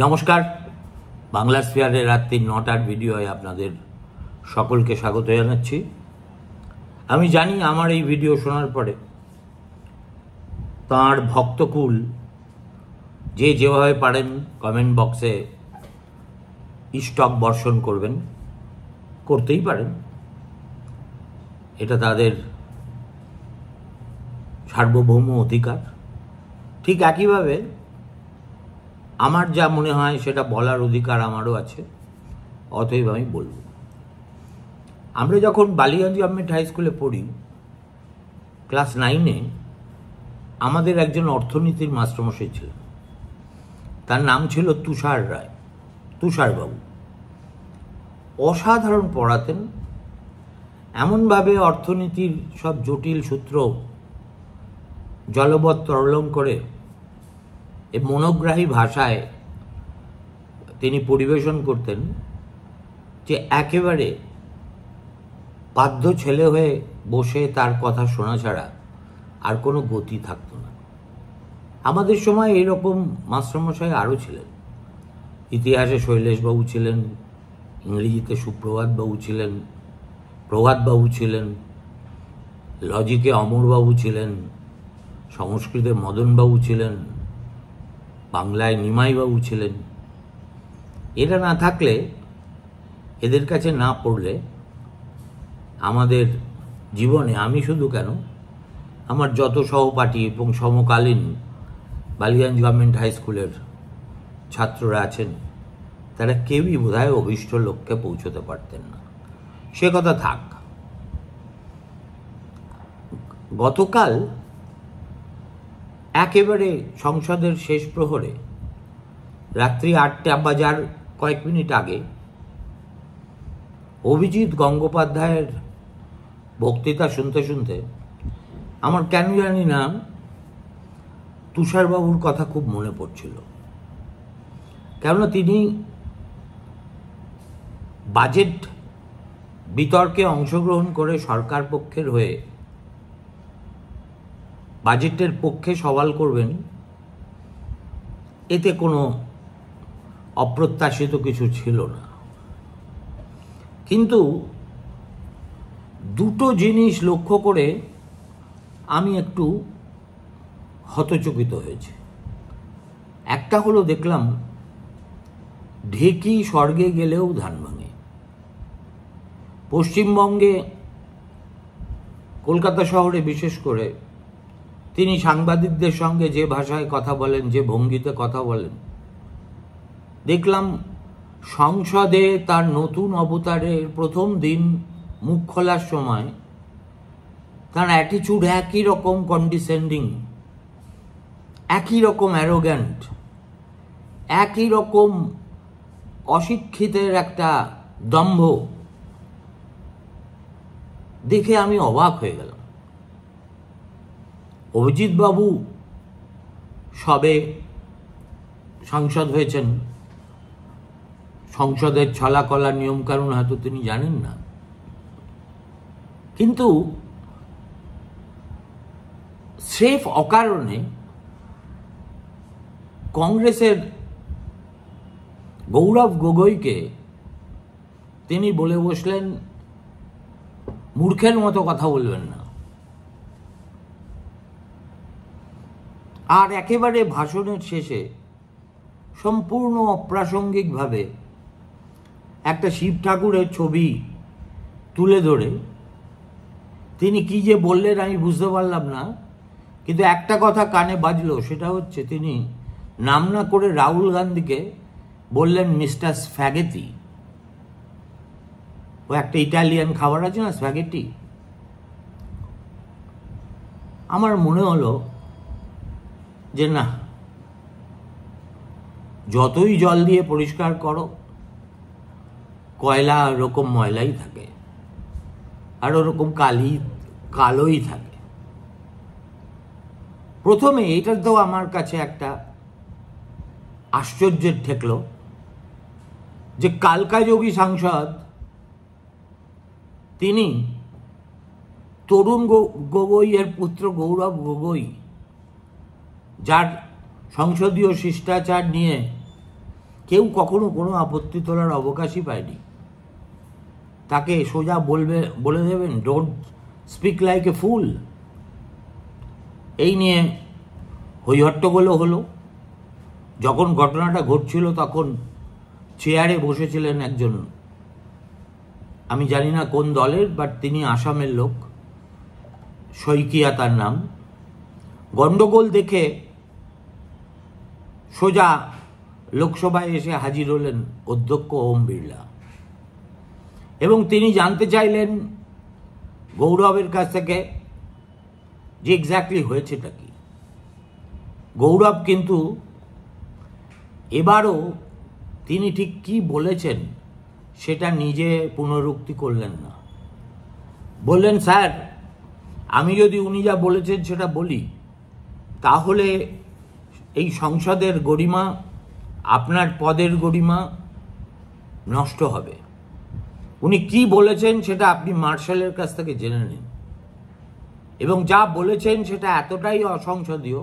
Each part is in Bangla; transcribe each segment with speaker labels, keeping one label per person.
Speaker 1: নমস্কার, বাংলা স্ফিয়ারের রাত্রি ৯টার ভিডিওয় আপনাদের সকলকে স্বাগত জানাচ্ছি। আমি জানি আমার এই ভিডিও শোনার পরে তাঁর ভক্তকুল যে যেভাবে পারেন কমেন্ট বক্সে স্টক বর্ষণ করবেন, করতেই পারেন, এটা তাদের সার্বভৌম অধিকার। ঠিক একইভাবে আমার যা মনে হয় সেটা বলার অধিকার আমারও আছে, অতএব আমি বলব। আমরা যখন বালিগঞ্জ গভর্নমেন্ট হাই স্কুলে পড়ি, ক্লাস 9-এ আমাদের একজন অর্থনীতির মাস্টারমশাই ছিলেন। তার নাম ছিল তুষার রায়, তুষারবাবু। অসাধারণ পড়াতেন, এমনভাবে অর্থনীতির সব জটিল সূত্র জলবৎ তরলং করে এই মনোগ্রাহী ভাষায় তিনি পরিবেশন করতেন যে একেবারে বাধ্য ছেলে হয়ে বসে তার কথা শোনা ছাড়া আর কোনো গতি থাকতো না। আমাদের সময় এরকম মাস্টারমশাই আরও ছিলেন। ইতিহাসে শৈলেশবাবু ছিলেন, ইংরেজিতে সুপ্রভাতবাবু ছিলেন, প্রভাতবাবু ছিলেন, লজিকে অমরবাবু ছিলেন, সংস্কৃতে মদনবাবু ছিলেন, বাংলায় নিমাইবাবু ছিলেন। এরা না থাকলে, এদের কাছে না পড়লে আমাদের জীবনে, আমি শুধু কেন, আমার যত সহপাঠী এবং সমকালীন বালিগঞ্জ গভর্নমেন্ট হাই স্কুলের ছাত্ররা আছেন, তারা কেউই বোধহয় অভীষ্ট লক্ষ্যে পৌঁছতে পারতেন না। সে কথা থাক। গতকাল একেবারে সংসদের শেষ প্রহরে, রাত্রি 8টা বাজার কয়েক মিনিট আগে, অভিজিৎ গঙ্গোপাধ্যায়ের বক্তৃতা শুনতে শুনতে আমার কেন জানি না তুষারবাবুর কথা খুব মনে পড়ছিল। কেননা তিনি বাজেট বিতর্কে অংশগ্রহণ করে সরকার পক্ষের হয়ে বাজেটের পক্ষে সওয়াল করবেন, এতে কোনো অপ্রত্যাশিত কিছু ছিল না। কিন্তু দুটো জিনিস লক্ষ্য করে আমি একটু হতচকিত হয়েছি। একটা হলো, দেখলাম ঢেকি স্বর্গে গেলেও ধান ভাঙে। পশ্চিমবঙ্গে কলকাতা শহরে বিশেষ করে তিনি সাংবাদিকদের সঙ্গে যে ভাষায় কথা বলেন, যে ভঙ্গিতে কথা বলেন, দেখলাম সংসদে তার নতুন অবতারের প্রথম দিন মুখ খোলার সময় তার অ্যাটিচিউড একই রকম কন্ডিসেন্ডিং, একই রকম অ্যারোগ্যান্ট, একই রকম অশিক্ষিতের একটা দম্ভ দেখে আমি অবাক হয়ে গেলাম। অভিজিৎ বাবু সবে সাংসদ হয়েছেন, সংসদের ছলাকলা নিয়মকানুন হয়তো তিনি জানেন না, কিন্তু স্রেফ অকারণে কংগ্রেসের গৌরব গগৈকে তিনি বলে বসলেন, মূর্খের মতো কথা বলবেন না। আর একেবারে ভাষণের শেষে সম্পূর্ণ অপ্রাসঙ্গিকভাবে একটা শিব ঠাকুরের ছবি তুলে ধরে তিনি কি যে বললেন আমি বুঝতে পারলাম না, কিন্তু একটা কথা কানে বাজলো, সেটা হচ্ছে তিনি নাম না করে রাহুল গান্ধীকে বললেন মিস্টার স্প্যাগেটি। ও একটা ইটালিয়ান খাবার আছে না, স্প্যাগেটি। আমার মনে হলো যে না, যতই জল দিয়ে পরিষ্কার করো, কয়লা ওরকম ময়লাই থাকে, আর ওরকম কালোই থাকে। প্রথমে এটা তো আমার কাছে একটা আশ্চর্যের ঠেকলো যে কালকাযোগী সাংসদ তিনি তরুণ গগৈয়ের পুত্র গৌরব গগৈ, যার সংসদীয় শিষ্টাচার নিয়ে কেউ কখনো কোনো আপত্তি তোলার অবকাশই পায়নি। তাকে সোজা বলে দেবেন, ডোন্ট স্পিক লাইক এ ফুল। এই নিয়ে হইহট্টগোলও হলো। যখন ঘটনাটা ঘটছিল তখন চেয়ারে বসেছিলেন একজন, আমি জানি না কোন দলের, বাট তিনি আসামের লোক, শইকিয়া তার নাম। গন্ডগোল দেখে সোজা লোকসভায় এসে হাজির হলেন অধ্যক্ষ ওম বিড়লা, এবং তিনি জানতে চাইলেন গৌরবের কাছ থেকে যে এক্স্যাক্টলি হয়েছেটা কি। গৌরব কিন্তু এবারও তিনি ঠিক কি বলেছেন সেটা নিজে পুনরুক্তি করলেন না। বললেন, স্যার, আমি যদি উনি যা বলেছেন সেটা বলি, তাহলে এই সংসদের গরিমা, আপনার পদের গরিমা নষ্ট হবে। উনি কি বলেছেন সেটা আপনি মার্শালের কাছ থেকে জেনে নিন, এবং যা বলেছেন সেটা এতটাই অসংসদীয়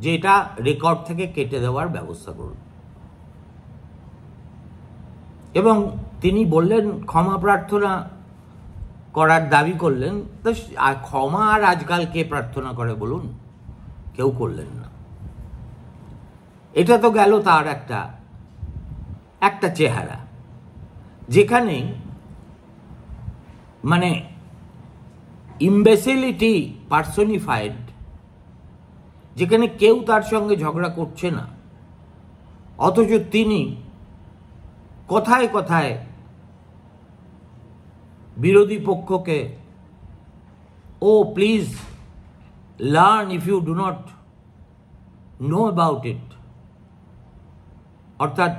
Speaker 1: যে এটা রেকর্ড থেকে কেটে দেওয়ার ব্যবস্থা করুন। এবং তিনি বললেন, ক্ষমা প্রার্থনা করার দাবি করলেন। তো ক্ষমা আর আজকাল কে প্রার্থনা করে বলুন? কেউ করলেন না। এটা তো গেল তার একটা চেহারা, যেখানে মানে ইমবেসিলিটি পার্সনিফাইড, যেখানে কেউ তার সঙ্গে ঝগড়া করছে না, অথচ তিনি কথায় কথায় বিরোধী পক্ষকে, oh please learn if you do not know about it, অর্থাৎ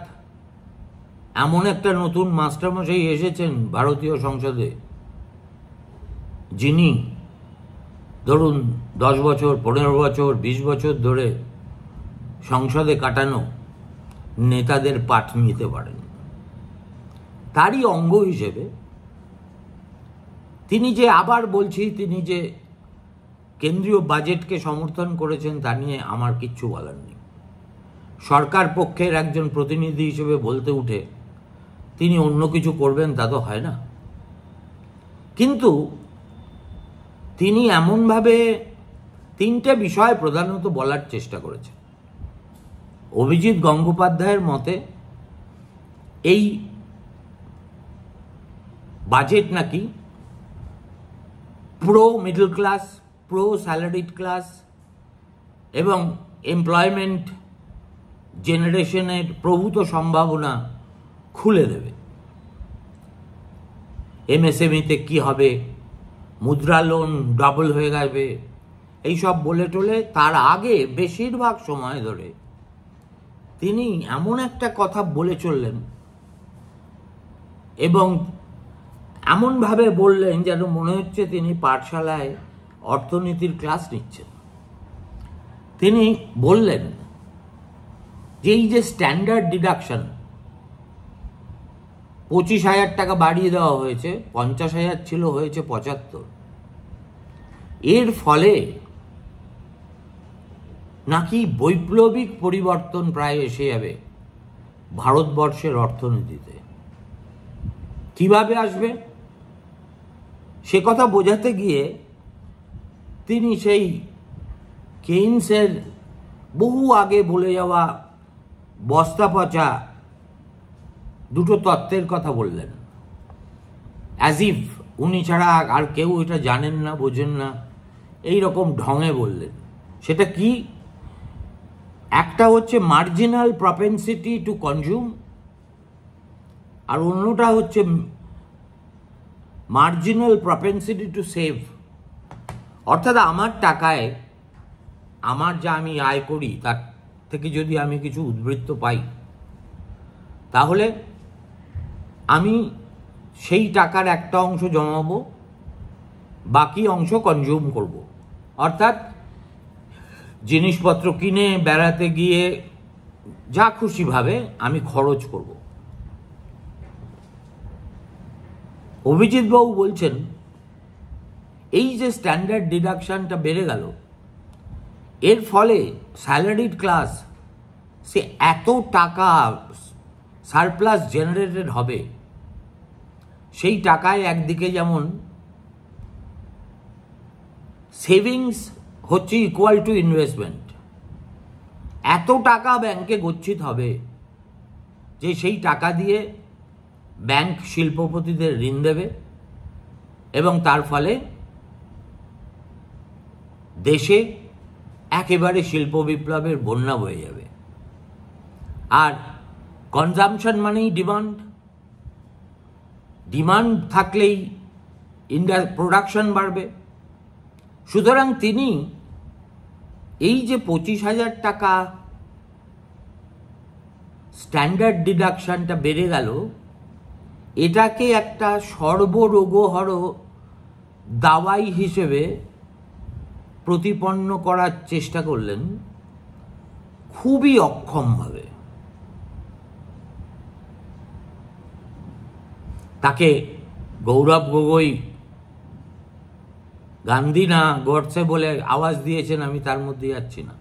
Speaker 1: এমন একটা নতুন মাস্টারমশাই এসেছেন ভারতীয় সংসদে, যিনি ধরুন 10 বছর, 15 বছর, 20 বছর ধরে সংসদে কাটানো নেতাদের পাঠ নিতে পারেন। তারই অঙ্গ হিসেবে তিনি যে, আবার বলছি, তিনি যে কেন্দ্রীয় বাজেটকে সমর্থন করেছেন তা নিয়ে আমার কিচ্ছু বলার নেই। সরকার পক্ষের একজন প্রতিনিধি হিসেবে বলতে উঠে তিনি অন্য কিছু করবেন তা তো হয় না। কিন্তু তিনি এমনভাবে 3টে বিষয় প্রধানত বলার চেষ্টা করেছেন। অভিজিৎ গঙ্গোপাধ্যায়ের মতে এই বাজেট নাকি pro middle class, pro salaried class এবং এমপ্লয়মেন্ট জেনারেশনের প্রভূত সম্ভাবনা খুলে দেবে। এমএসএমইতে কি হবে, মুদ্রা লোন ডাবল হয়ে যাবে, এইসব বলে টলে তার আগে বেশিরভাগ সময় ধরে তিনি এমন একটা কথা বলে চললেন এবং এমনভাবে বললেন যেন মনে হচ্ছে তিনি পাঠশালায় অর্থনীতির ক্লাস নিচ্ছেন। তিনি বললেন যে এই যে স্ট্যান্ডার্ড ডিডাকশন 25,000 টাকা বাড়িয়ে দেওয়া হয়েছে, 50,000 ছিল, হয়েছে 75, এর ফলে নাকি বৈপ্লবিক পরিবর্তন প্রায় এসে যাবে ভারতবর্ষের অর্থনীতিতে। কিভাবে আসবে সে কথা বোঝাতে গিয়ে তিনি সেই কেইনসের বহু আগে বলে যাওয়া বস্তা পচা দুটো তত্ত্বের কথা বললেন, অ্যাজ ইফ উনি ছাড়া আর কেউ এটা জানেন না, বোঝেন না, এই রকম ঢঙে বললেন। সেটা কি? একটা হচ্ছে মার্জিনাল প্রপেন্সিটি টু কনজিউম, আর অন্যটা হচ্ছে মার্জিনাল প্রপেন্সিটি টু সেভ। অর্থাৎ আমার টাকায়, আমার যা আমি আয় করি তার থেকে যদি আমি কিছু উদ্বৃত্ত পাই, তাহলে আমি সেই টাকার একটা অংশ জমাবো, বাকি অংশ কনজিউম করব। অর্থাৎ জিনিসপত্র কিনে, বেড়াতে গিয়ে যা খুশিভাবে আমি খরচ করব। অভিজিৎবাবু বলছেন এই যে স্ট্যান্ডার্ড ডিডাকশনটা বেড়ে গেল, এর ফলে স্যালারিড ক্লাস সে এত টাকা সারপ্লাস জেনারেটেড হবে, সেই টাকায় একদিকে যেমন সেভিংস হচ্ছে ইকুয়াল টু ইনভেস্টমেন্ট, এত টাকা ব্যাংকে গচ্ছিত হবে যে সেই টাকা দিয়ে ব্যাংক শিল্পপতিদের ঋণ দেবে এবং তার ফলে দেশে একেবারে শিল্প বিপ্লবের বন্যা বয়ে যাবে। আর কনজামশন মানেই ডিমান্ড, ডিমান্ড থাকলেই প্রোডাকশন বাড়বে। সুতরাং তিনি এই যে 25,000 টাকা স্ট্যান্ডার্ড ডিডাকশনটা বেড়ে গেল, এটাকে একটা সর্বরোগহর দাওয়াই হিসেবে প্রতিপন্ন করার চেষ্টা করলেন খুবই অক্ষমভাবে। তাকে গৌরব গগৈ গান্ধী না গডসে বলে আওয়াজ দিয়েছেন, আমি তার মধ্যে যাচ্ছি না।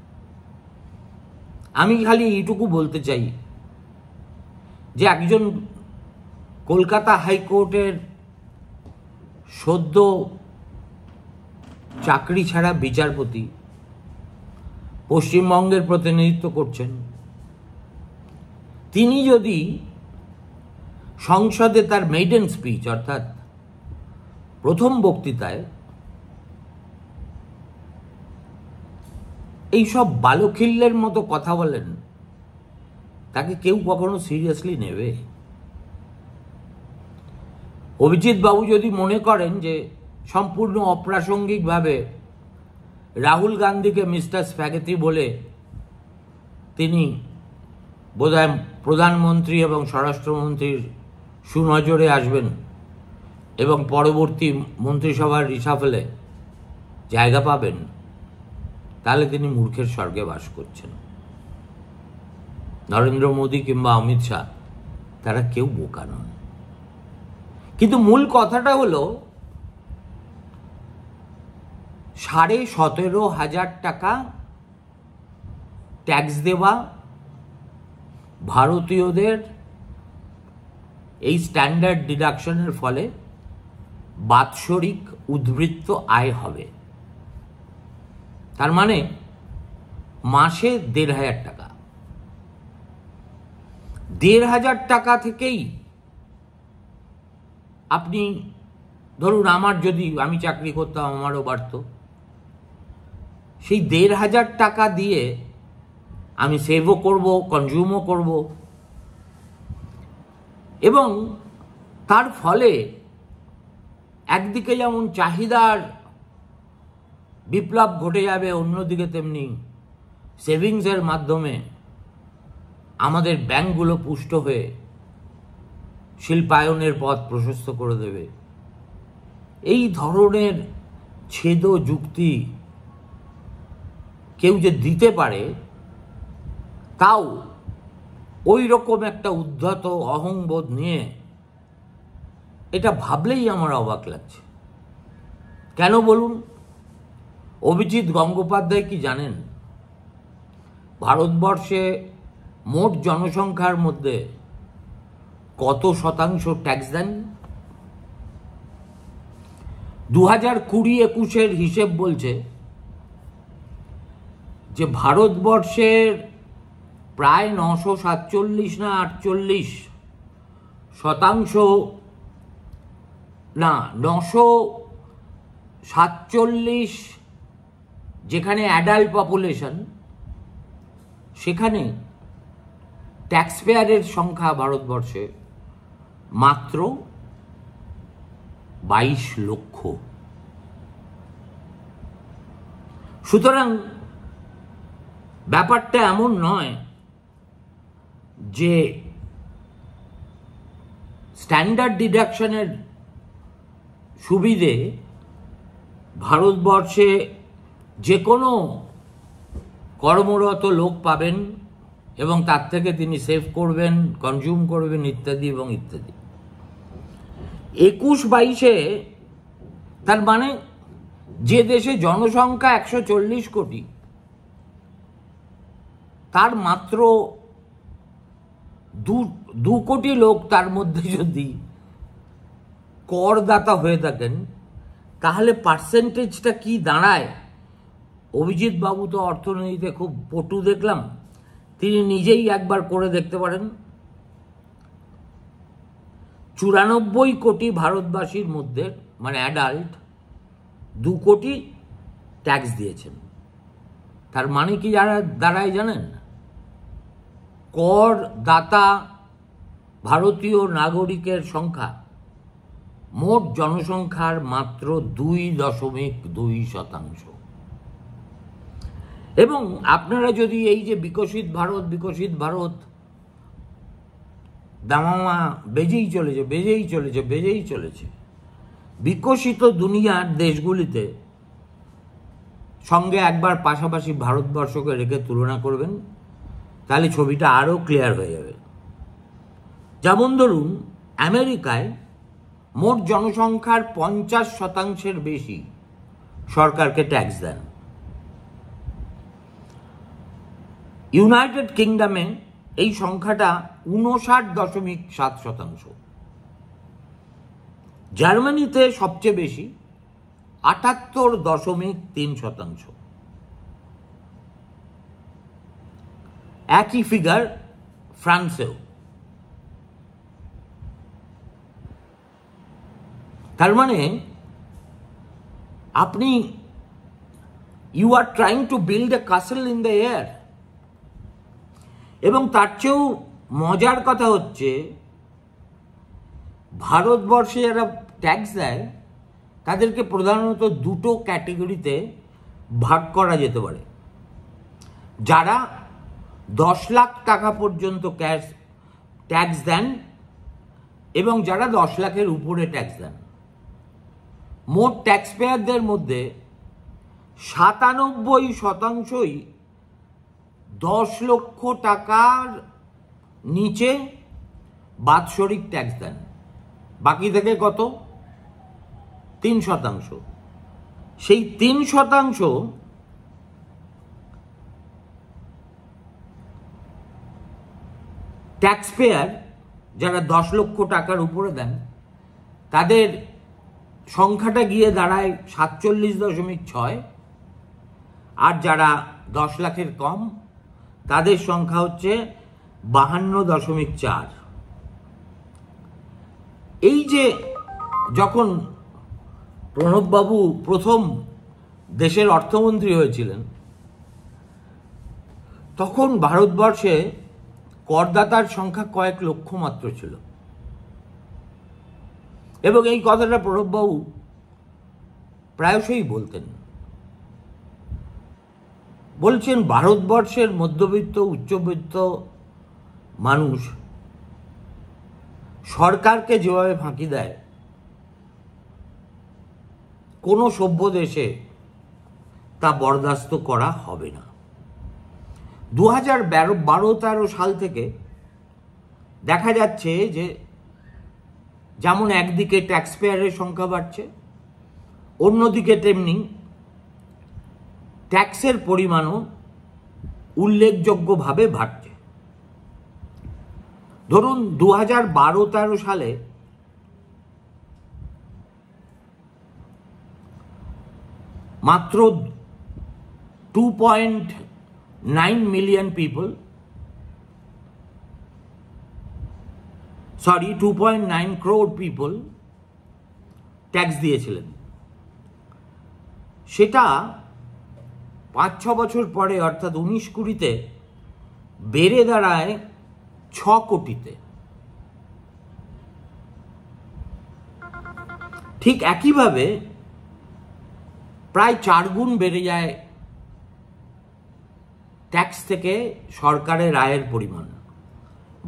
Speaker 1: আমি খালি এইটুকু বলতে চাই যে একজন কলকাতা হাইকোর্টের সদ্য চাকরি ছাড়া বিচারপতি পশ্চিমবঙ্গের প্রতিনিধিত্ব করছেন, তিনি যদি সংসদে তার মেইডেন স্পিচ অর্থাৎ প্রথম বক্তৃতায় এইসব বালখিল্যের মতো কথা বলেন, তাকে কেউ কখনো সিরিয়াসলি নেবে? অভিজিৎ বাবু যদি মনে করেন যে সম্পূর্ণ অপ্রাসঙ্গিকভাবে রাহুল গান্ধীকে মিস্টার স্প্যাগেটি বলে তিনি বোধহয় প্রধানমন্ত্রী এবং স্বরাষ্ট্রমন্ত্রীর সুনজরে আসবেন এবং পরবর্তী মন্ত্রিসভার রিসাফেলে জায়গা পাবেন, তাহলে তিনি মূর্খের স্বর্গে বাস করছেন। নরেন্দ্র মোদী কিংবা অমিত শাহ তারা কেউ বোকা নন। কিন্তু মূল কথাটা হলো 17,500 টাকা ট্যাক্স দেওয়া ভারতীয়দের এই স্ট্যান্ডার্ড ডিডাকশনের ফলে বাৎসরিক উদ্বৃত্ত আয় হবে। তার মানে মাসে 1,500 টাকা। 1,500 টাকা থেকেই আপনি ধরুন, আমি চাকরি করতাম, আমারও বাড়ত, সেই 1,500 টাকা দিয়ে আমি সেভও করব, কনজিউমও করব, এবং তার ফলে একদিকে যেমন চাহিদার বিপ্লব ঘটে যাবে, অন্যদিকে তেমনি সেভিংসের মাধ্যমে আমাদের ব্যাংকগুলো পুষ্ট হয়ে শিল্পায়নের পথ প্রশস্ত করে দেবে। এই ধরনের ছেদ যুক্তি কেউ যে দিতে পারে, তাও ওই রকম একটা উদ্ধত অহংবোধ নিয়ে, এটা ভাবলেই আমার অবাক লাগছে। কেন বলুন? অভিজিৎ গঙ্গোপাধ্যায় কি জানেন ভারতবর্ষে মোট জনসংখ্যার মধ্যে কত শতাংশ ট্যাক্স দেন? 2020-21 হিসেব বলছে যে ভারতবর্ষের প্রায় 947 না 48 শতাংশ, না 947, যেখানে অ্যাডাল্ট পপুলেশন, সেখানে ট্যাক্স পেয়ারের সংখ্যা ভারতবর্ষে মাত্র 22 লক্ষ। সুতরাং ব্যাপারটা এমন নয় যে স্ট্যান্ডার্ড ডিডাকশনের সুবিধে ভারতবর্ষে যে কোনো কর্মরত লোক পাবেন এবং তার থেকে তিনি সেভ করবেন, কনজিউম করবেন, ইত্যাদি এবং ইত্যাদি। 21-22-এ তার মানে যে দেশে জনসংখ্যা 140 কোটি, তার মাত্র 2 কোটি লোক তার মধ্যে যদি করদাতা হয়ে থাকেন, তাহলে পার্সেন্টেজটা কি দাঁড়ায়? অভিজিৎ বাবু তো অর্থনীতিতে খুব পটু দেখলাম, তিনি নিজেই একবার করে দেখতে পারেন। 94 কোটি ভারতবাসীর মধ্যে, মানে অ্যাডাল্ট, 2 কোটি ট্যাক্স দিয়েছেন। তার মানে কি যারা দাঁড়ায় জানেন? করদাতা ভারতীয় নাগরিকের সংখ্যা মোট জনসংখ্যার মাত্র 2.2%। এবং আপনারা যদি এই যে বিকশিত ভারত দামামা বেজেই চলেছে, বিকশিত দুনিয়ার দেশগুলিতে সঙ্গে একবার পাশাপাশি ভারতবর্ষকে রেখে তুলনা করবেন, তাহলে ছবিটা আরও ক্লিয়ার হয়ে যাবে। যেমন ধরুন, আমেরিকায় মোট জনসংখ্যার 50% বেশি সরকারকে ট্যাক্স দেন। ইউনাইটেড কিংডমে এই সংখ্যাটা 59.7%। জার্মানিতে সবচেয়ে বেশি, 78.3%। একই ফিগার ফ্রান্সেও। তার মানে আপনি you are trying to build a castle in the air. এবং তার চেয়েও মজার কথা হচ্ছে, ভারতবর্ষে যারা ট্যাক্স দেয় তাদেরকে প্রধানত 2টো ক্যাটেগরিতে ভাগ করা যেতে পারে। যারা 10 লাখ টাকা পর্যন্ত ট্যাক্স দেন এবং যারা 10 লাখের উপরে ট্যাক্স দেন। মোট ট্যাক্স পেয়ারদের মধ্যে 97%ই 10 লক্ষ টাকার নিচে বাৎসরিক ট্যাক্স দেন। বাকি থেকে কত? 3%। সেই 3% ট্যাক্স পেয়ার যারা 10 লক্ষ টাকার উপরে দেন, তাদের সংখ্যাটা গিয়ে দাঁড়ায় 47.6। আর যারা 10 লাখের কম, তাদের সংখ্যা হচ্ছে 52.4। এই যে যখন প্রণববাবু প্রথম দেশের অর্থমন্ত্রী হয়েছিলেন, তখন ভারতবর্ষে করদাতার সংখ্যা কয়েক লক্ষ মাত্র ছিল। এবং এই কথাটা প্রণববাবু প্রায়শই বলছেন, ভারতবর্ষের মধ্যবিত্ত উচ্চবিত্ত মানুষ সরকারকে যেভাবে ফাঁকি দেয়, কোনো সভ্য দেশে তা বরদাস্ত করা হবে না। 2012-13 সাল থেকে দেখা যাচ্ছে যে যেমন একদিকে ট্যাক্স পেয়ারের সংখ্যা বাড়ছে, অন্যদিকে তেমনি ট্যাক্সের পরিমাণও উল্লেখযোগ্যভাবে বাড়ছে। ধরুন 2012-13 সালে মাত্র 2.9 million people, 2.9 crore people tax দিয়েছিলেন। সেটা 5-6 বছর পরে, অর্থাৎ 19-20-তে বেড়ে দাঁড়ায় 6 কোটিতে। ঠিক একইভাবে প্রায় 4 গুণ বেড়ে যায় ট্যাক্স থেকে সরকারের আয়ের পরিমাণ।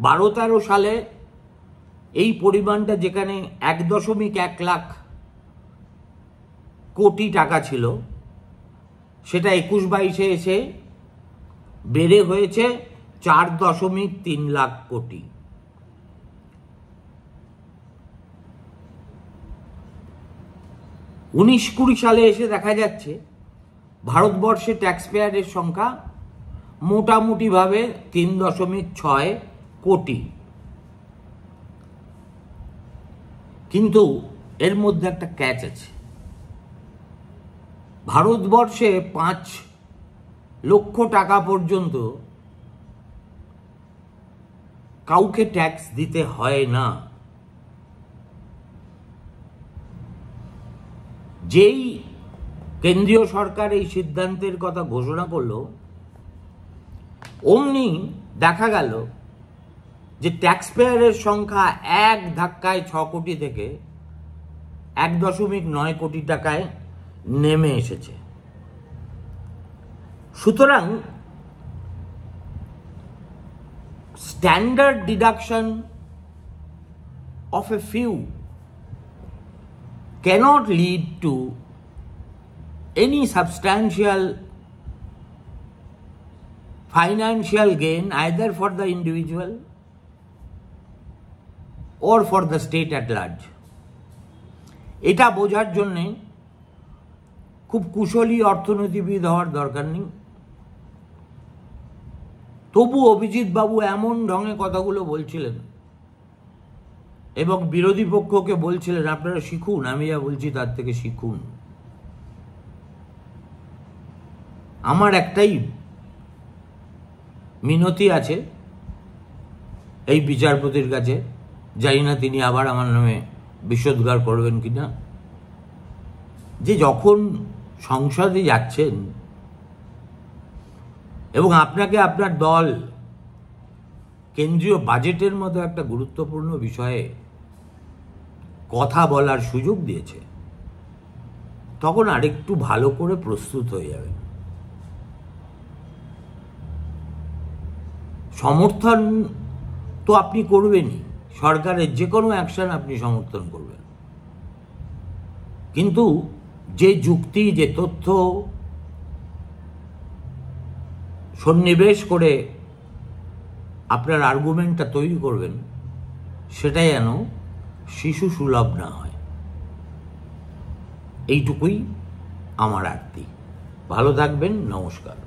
Speaker 1: 12-13 সালে এই পরিমাণটা যেখানে 1.1 লাখ কোটি টাকা ছিল, সেটা 21-22-এ এসে বেড়ে হয়েছে 4.3 লাখ কোটি। (19-20 সালে এসে দেখা যাচ্ছে ভারতবর্ষে ট্যাক্স পেয়ারের সংখ্যা মোটামুটিভাবে 3.6 কোটি। কিন্তু এর মধ্যে একটা ক্যাচ আছে। ভারতবর্ষে 5 লক্ষ টাকা পর্যন্ত কাউকে ট্যাক্স দিতে হয় না। যেই কেন্দ্রীয় সরকার এই সিদ্ধান্তের কথা ঘোষণা করলো, অমনি দেখা গেল যে ট্যাক্স পেয়ারের সংখ্যা এক ধাক্কায় 6 কোটি থেকে 1.9 কোটি টাকায় নেমে এসেছে। সুতরাং standard deduction of a few cannot lead to any substantial financial gain either for the individual or for the state at large. এটা বোঝার জন্যে খুব কুশলী অর্থনীতিবিদ হওয়ার দরকার নেই। তবু অভিজিৎ বাবু এমন ঢঙে কথাগুলো বলছিলেন এবং বিরোধী পক্ষকে বলছিলেন, আপনারা শিখুন, আমি যা বলছি তার থেকে শিখুন। আমার একটাই মিনতি আছে এই বিচারপতির কাছে, জানি না তিনি আবার আমার নামে বিষোদ্গার করবেন কিনা, যে যখন সংসদে যাচ্ছেন এবং আপনাকে আপনার দল কেন্দ্রীয় বাজেটের মতো একটা গুরুত্বপূর্ণ বিষয়ে কথা বলার সুযোগ দিয়েছে, তখন আরেকটু ভালো করে প্রস্তুত হয়ে যাবেন। সমর্থন তো আপনি করবেনই, সরকারের যে কোনো অ্যাকশন আপনি সমর্থন করবেন, কিন্তু যে যুক্তি, যে তথ্য সন্নিবেশ করে আপনার আর্গুমেন্টটা তৈরি করবেন, সেটা যেন শিশু সুলভ না হয়। এইটুকুই আমার আরতি। ভালো থাকবেন, নমস্কার।